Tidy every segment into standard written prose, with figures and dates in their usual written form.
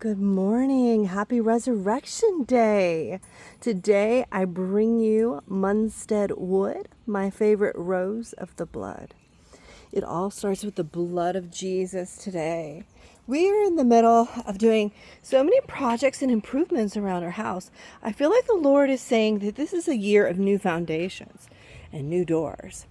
Good morning. Happy Resurrection Day. Today I bring you Munstead Wood, my favorite rose of the blood. It all starts with the blood of Jesus today. We are in the middle of doing so many projects and improvements around our house. I feel like the Lord is saying that this is a year of new foundations and new doors.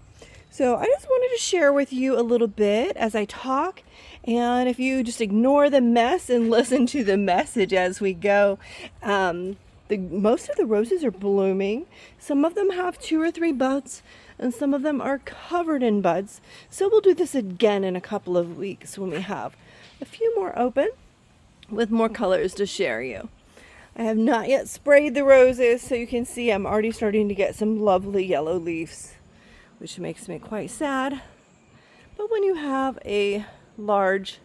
So I just wanted to share with you a little bit as I talk. And if you just ignore the mess and listen to the message as we go, most of the roses are blooming. Some of them have 2 or 3 buds, and some of them are covered in buds. So we'll do this again in a couple of weeks when we have a few more open with more colors to share you. I have not yet sprayed the roses, so you can see I'm already starting to get some lovely yellow leaves, which makes me quite sad. But when you have a large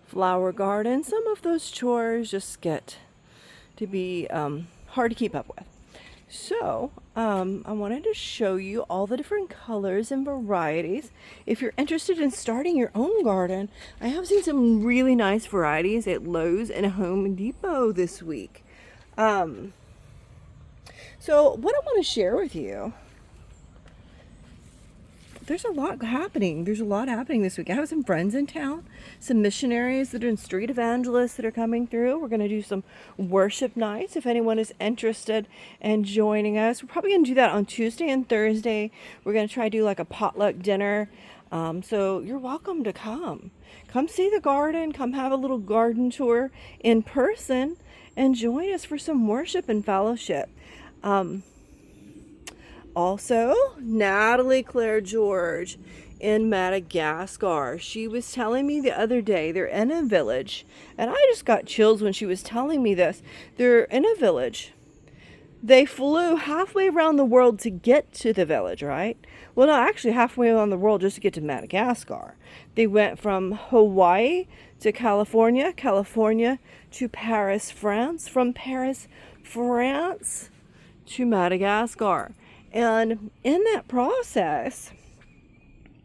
flower garden, some of those chores just get to be hard to keep up with. So I wanted to show you all the different colors and varieties. If you're interested in starting your own garden, I have seen some really nice varieties at Lowe's and Home Depot this week. So what I want to share with you, there's a lot happening. There's a lot happening this week. I have some friends in town, some missionaries that are in street evangelists that are coming through. We're going to do some worship nights. If anyone is interested in joining us, we're probably going to do that on Tuesday and Thursday. We're going to try to do like a potluck dinner. So you're welcome to come. Come see the garden. Come have a little garden tour in person and join us for some worship and fellowship. Also, Natalie Claire George in Madagascar. She was telling me the other day they're in a village, and I just got chills when she was telling me this. They're in a village. They flew halfway around the world to get to the village, right? Well, no, actually halfway around the world just to get to Madagascar. They went from Hawaii to California, California to Paris, France, from Paris, France to Madagascar. And in that process,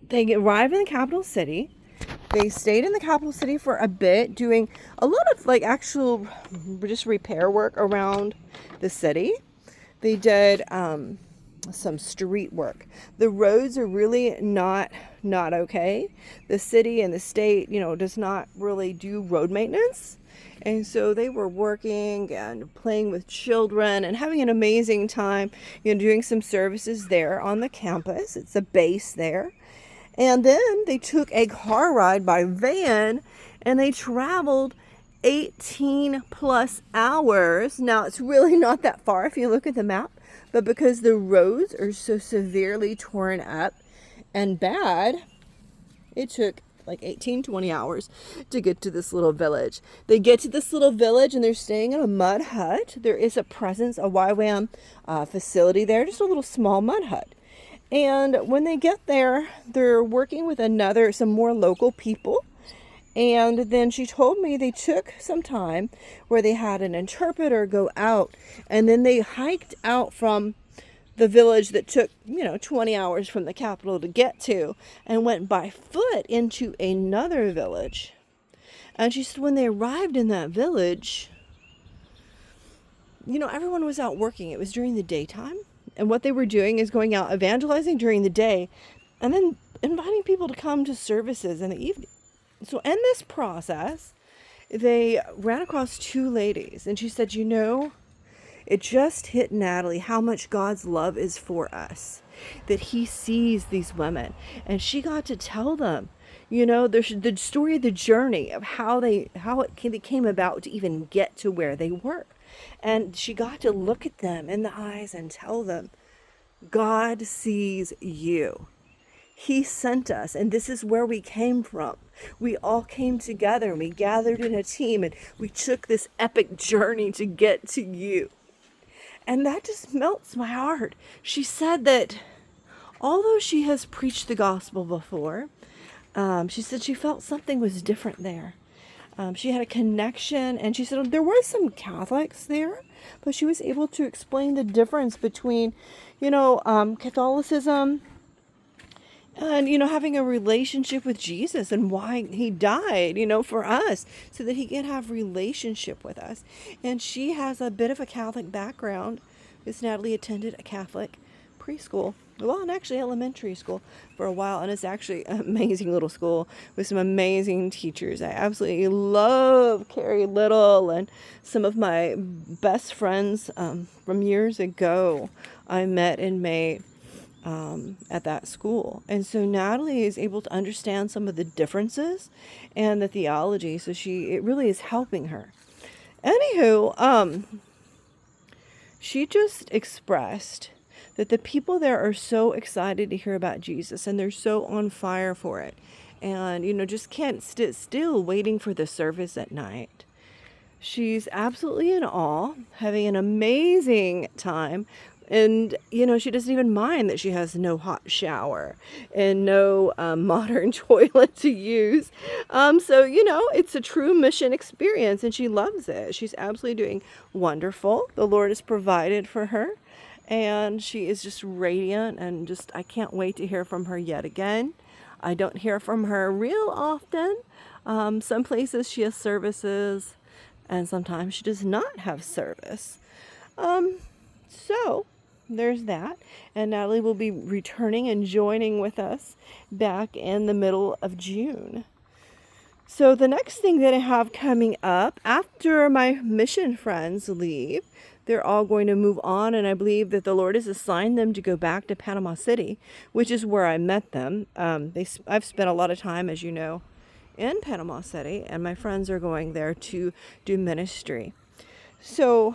they arrived in the capital city. They stayed in the capital city for a bit, doing a lot of like actual just repair work around the city. They did some street work. The roads are really not okay. The city and the state, does not really do road maintenance. And so they were working and playing with children and having an amazing time, doing some services there on the campus. It's a base there. And then they took a car ride by van and they traveled 18 plus hours. Now, it's really not that far if you look at the map, but because the roads are so severely torn up and bad, it took like 18-20 hours to get to this little village. They get to this little village and they're staying in a mud hut. There is a presence, a YWAM facility there, just a little small mud hut. And when they get there, they're working with some more local people. And then she told me they took some time where they had an interpreter go out, and then they hiked out from the village that took 20 hours from the capital to get to, and went by foot into another village. And she said when they arrived in that village, everyone was out working. It was during the daytime, and what they were doing is going out evangelizing during the day and then inviting people to come to services in the evening. So in this process, they ran across 2 ladies, and she said, it just hit Natalie how much God's love is for us, that he sees these women. And she got to tell them, the story of the journey of how they came about to even get to where they were. And she got to look at them in the eyes and tell them, God sees you. He sent us, and this is where we came from. We all came together and we gathered in a team and we took this epic journey to get to you. And that just melts my heart. She said that although she has preached the gospel before, she said she felt something was different there. She had a connection, and she said there were some Catholics there, but she was able to explain the difference between, Catholicism And, having a relationship with Jesus and why he died, for us, so that he can have relationship with us. And she has a bit of a Catholic background. Miss Natalie attended a Catholic preschool, well, and actually elementary school for a while. And it's actually an amazing little school with some amazing teachers. I absolutely love Carrie Little, and some of my best friends from years ago I met in May at that school. And so Natalie is able to understand some of the differences and the theology. So it really is helping her. Anywho, she just expressed that the people there are so excited to hear about Jesus, and they're so on fire for it. And, just can't sit still waiting for the service at night. She's absolutely in awe, having an amazing time. And, she doesn't even mind that she has no hot shower and no modern toilet to use. So, it's a true mission experience, and she loves it. She's absolutely doing wonderful. The Lord has provided for her, and she is just radiant, and I can't wait to hear from her yet again. I don't hear from her real often. Some places she has services, and sometimes she does not have service. So there's that. And Natalie will be returning and joining with us back in the middle of June. So the next thing that I have coming up, after my mission friends leave, they're all going to move on, and I believe that the Lord has assigned them to go back to Panama City, which is where I met them. I've spent a lot of time, as you know, in Panama City, and my friends are going there to do ministry. So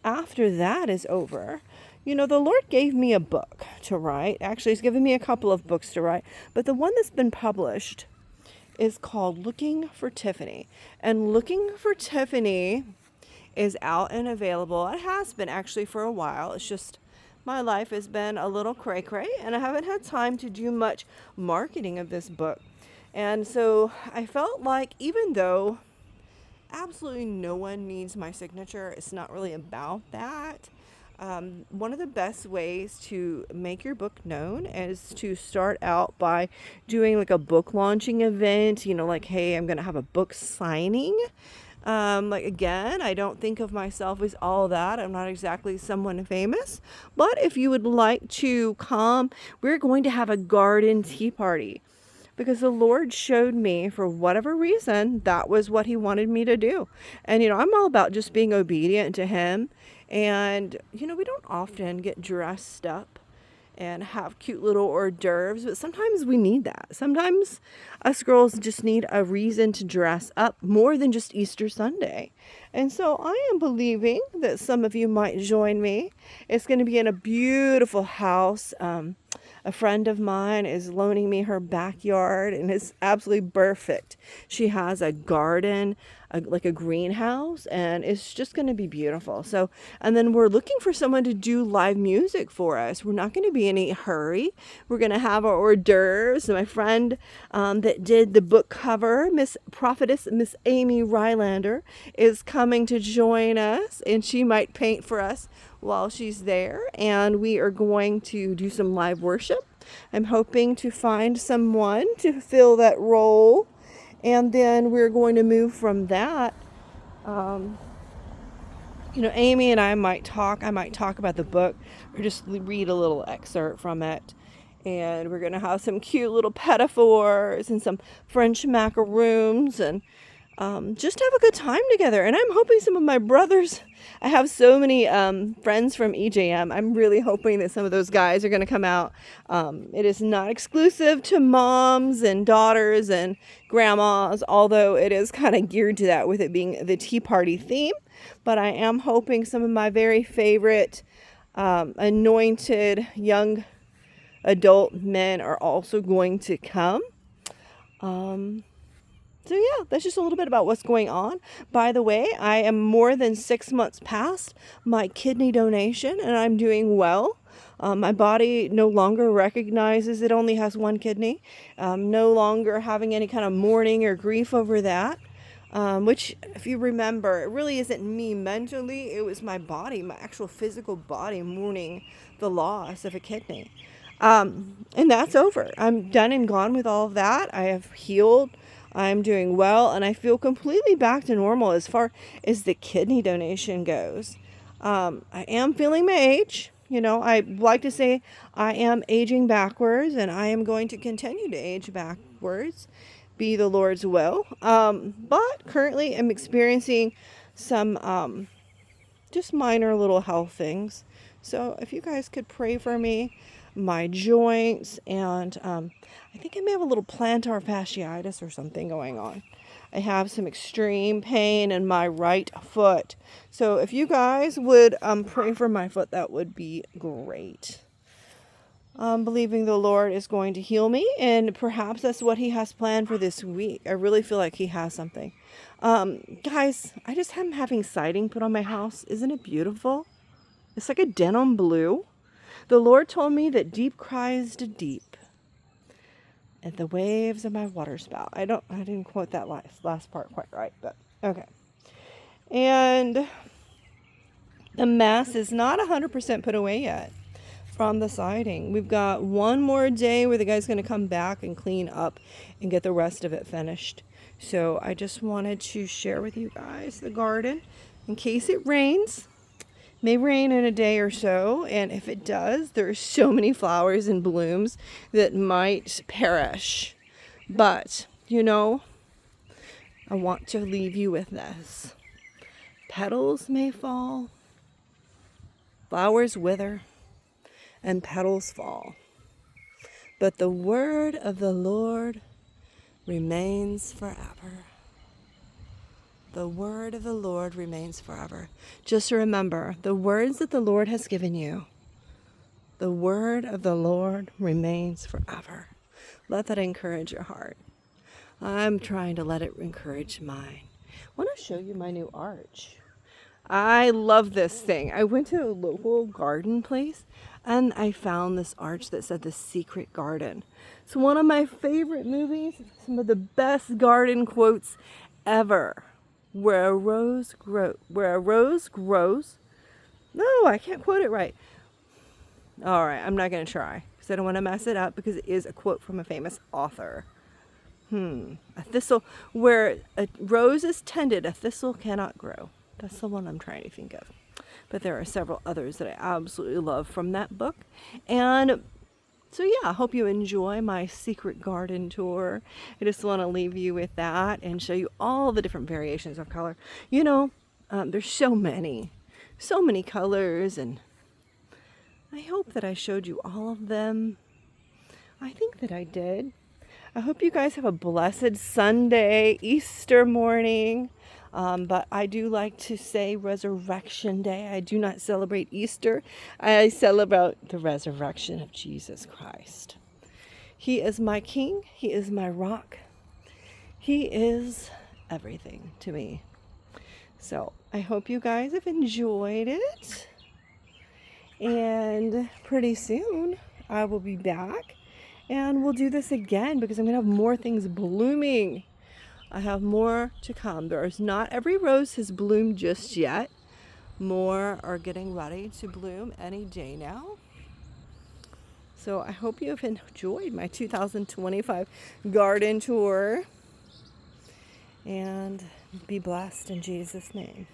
after that is over, the Lord gave me a book to write. Actually, he's given me a couple of books to write, but the one that's been published is called Looking for Tiffany. And Looking for Tiffany is out and available. It has been actually for a while. It's just my life has been a little cray-cray, and I haven't had time to do much marketing of this book. And so I felt like, even though absolutely no one needs my signature, it's not really about that. One of the best ways to make your book known is to start out by doing like a book launching event, like, hey, I'm going to have a book signing. Again, I don't think of myself as all that. I'm not exactly someone famous. But if you would like to come, we're going to have a garden tea party, because the Lord showed me, for whatever reason, that was what he wanted me to do. And, I'm all about just being obedient to him. And, we don't often get dressed up and have cute little hors d'oeuvres, but sometimes we need that. Sometimes us girls just need a reason to dress up more than just Easter Sunday. And so I am believing that some of you might join me. It's going to be in a beautiful house. A friend of mine is loaning me her backyard, and it's absolutely perfect. She has a garden, like a greenhouse, and it's just going to be beautiful. So, and then we're looking for someone to do live music for us. We're not going to be in any hurry. We're going to have our hors d'oeuvres. My friend that did the book cover, Miss Prophetess, Miss Amy Rylander, is coming to join us, and she might paint for us while she's there, and we are going to do some live worship. I'm hoping to find someone to fill that role, and then we're going to move from that. Amy and I might talk. I might talk about the book or just read a little excerpt from it. And we're going to have some cute little pedophores and some French macaroons, and just have a good time together. And I'm hoping some of my brothers, I have so many friends from EJM. I'm really hoping that some of those guys are going to come out. It is not exclusive to moms and daughters and grandmas, although it is kind of geared to that with it being the tea party theme. But I am hoping some of my very favorite anointed young adult men are also going to come. So yeah, that's just a little bit about what's going on. By the way, I am more than 6 months past my kidney donation, and I'm doing well. My body no longer recognizes it only has one kidney. No longer having any kind of mourning or grief over that. Which, if you remember, it really isn't me mentally. It was my body, my actual physical body mourning the loss of a kidney. And that's over. I'm done and gone with all of that. I have healed. I'm doing well, and I feel completely back to normal as far as the kidney donation goes. I am feeling my age. You know, I like to say I am aging backwards, and I am going to continue to age backwards, be the Lord's will. But currently, I'm experiencing some just minor little health things. So if you guys could pray for me, my joints, and I think I may have a little plantar fasciitis or something going on. I have some extreme pain in my right foot. So if you guys would pray for my foot, that would be great. I'm believing the Lord is going to heal me, and perhaps that's what He has planned for this week. I really feel like He has something. Guys, I just am having siding put on my house. Isn't it beautiful? It's like a denim blue. The Lord told me that deep cries to deep at the waves of my waterspout. I didn't quote that last part quite right, but okay. And the mess is not 100% put away yet from the siding. We've got one more day where the guy's going to come back and clean up and get the rest of it finished. So I just wanted to share with you guys the garden in case it rains. May rain in a day or so, and if it does, there are so many flowers and blooms that might perish. But, you know, I want to leave you with this. Petals may fall, flowers wither, and petals fall. But the word of the Lord remains forever. The word of the Lord remains forever. Just remember, the words that the Lord has given you, the word of the Lord remains forever. Let that encourage your heart. I'm trying to let it encourage mine. I want to show you my new arch. I love this thing. I went to a local garden place and I found this arch that said The Secret Garden. It's one of my favorite movies, some of the best garden quotes ever. Where a rose grows. No, I can't quote it right. All right, I'm not going to try because I don't want to mess it up because it is a quote from a famous author. A thistle, where a rose is tended, a thistle cannot grow. That's the one I'm trying to think of. But there are several others that I absolutely love from that book. And so yeah, I hope you enjoy my secret garden tour. I just want to leave you with that and show you all the different variations of color. You know, there's so many colors, and I hope that I showed you all of them. I think that I did. I hope you guys have a blessed Sunday, Easter morning. But I do like to say Resurrection Day. I do not celebrate Easter. I celebrate the resurrection of Jesus Christ. He is my King. He is my rock. He is everything to me. So I hope you guys have enjoyed it. And pretty soon I will be back and we'll do this again because I'm going to have more things blooming. I have more to come. There's not every rose has bloomed just yet. More are getting ready to bloom any day now. So I hope you have enjoyed my 2025 garden tour. And be blessed in Jesus' name.